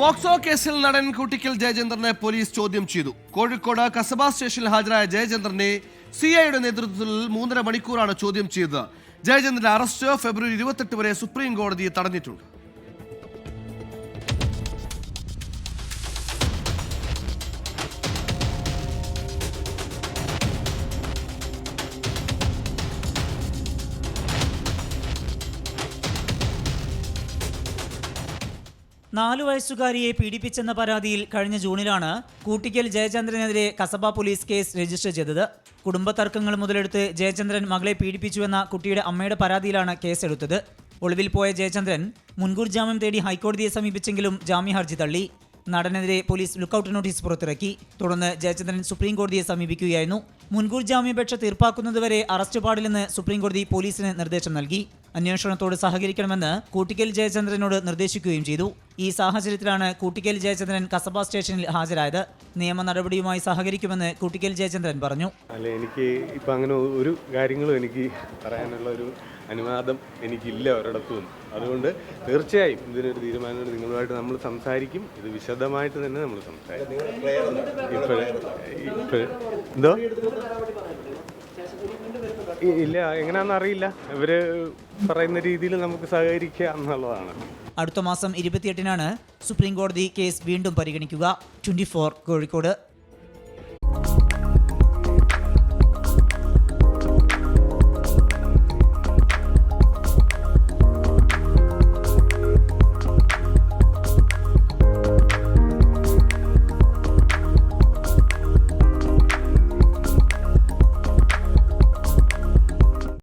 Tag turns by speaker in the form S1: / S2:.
S1: POCSO കേസിൽ നടൻ Koottickal ജയചന്ദ്രനെ police ചോദ്യം ചെയ്തു. കോഴിക്കോട് കസബ സ്റ്റേഷനിൽ ഹാജരായ ജയചന്ദ്രനെ സിഐയുടെ നേതൃത്വത്തിൽ 3.5 മണിക്കൂറാണ് ചോദ്യം ചെയ്തത്. ജയചന്ദ്രന്റെ അറസ്റ്റ് ഫെബ്രുവരി 28 വരെ സുപ്രീം കോടതി തടഞ്ഞിട്ടുണ്ട്.
S2: നാലു വയസ്സുകാരിയെ പീഡിപ്പിച്ചെന്ന പരാതിയിൽ കഴിഞ്ഞ ജൂണിലാണ് കൂട്ടിക്കൽ ജയചന്ദ്രനെതിരെ കസബ പോലീസ് കേസ് രജിസ്റ്റർ ചെയ്തത്. കുടുംബ തർക്കങ്ങൾ മുതലെടുത്ത് ജയചന്ദ്രൻ മകളെ പീഡിപ്പിച്ചുവെന്ന കുട്ടിയുടെ അമ്മയുടെ പരാതിയിലാണ് കേസെടുത്തത്. ഒളിവിൽ പോയ ജയചന്ദ്രൻ മുൻകൂർ ജാമ്യം തേടി ഹൈക്കോടതിയെ സമീപിച്ചെങ്കിലും ജാമ്യ ഹർജി തള്ളി. നടനെതിരെ പോലീസ് ലുക്കൌട്ട് നോട്ടീസ് പുറത്തിറക്കി. തുടർന്ന് ജയചന്ദ്രൻ സുപ്രീം കോടതിയെ സമീപിക്കുകയായിരുന്നു. മുൻകൂർ ജാമ്യാപേക്ഷ തീർപ്പാക്കുന്നതുവരെ അറസ്റ്റ് പാടില്ലെന്ന് സുപ്രീം കോടതി പോലീസിന് നിർദ്ദേശം നൽകി. അന്വേഷണത്തോട് സഹകരിക്കണമെന്ന് കൂട്ടിക്കൽ ജയചന്ദ്രനോട് നിർദ്ദേശിക്കുകയും ചെയ്തു. ഈ സാഹചര്യത്തിലാണ് കൂട്ടിക്കൽ ജയചന്ദ്രൻ കസബ സ്റ്റേഷനിൽ ഹാജരായത്. നിയമ നടപടിയുമായി സഹകരിക്കുമെന്ന് കൂട്ടിക്കൽ ജയചന്ദ്രൻ പറഞ്ഞു.
S3: എനിക്ക് ഇപ്പം അങ്ങനെ ഒരു കാര്യങ്ങളും എനിക്ക് പറയാനുള്ള ഒരു അനുവാദം എനിക്കില്ല ഒരിടത്തും. അതുകൊണ്ട് തീർച്ചയായും ഇതിനൊരു തീരുമാനം നിങ്ങളുമായിട്ട് നമ്മൾ സംസാരിക്കും. ഇത് വിശദമായിട്ട് തന്നെ നമ്മൾ സംസാരിക്കും. എന്തോ ഇല്ല, എങ്ങനെയാണെന്ന് അറിയില്ല. ഇവര് പറയുന്ന രീതിയിൽ നമുക്ക് സഹകരിക്കുക എന്നുള്ളതാണ്.
S2: അടുത്ത മാസം 28-നാണ് സുപ്രീം കോടതി കേസ് വീണ്ടും പരിഗണിക്കുക. 24 കോഴിക്കോട്.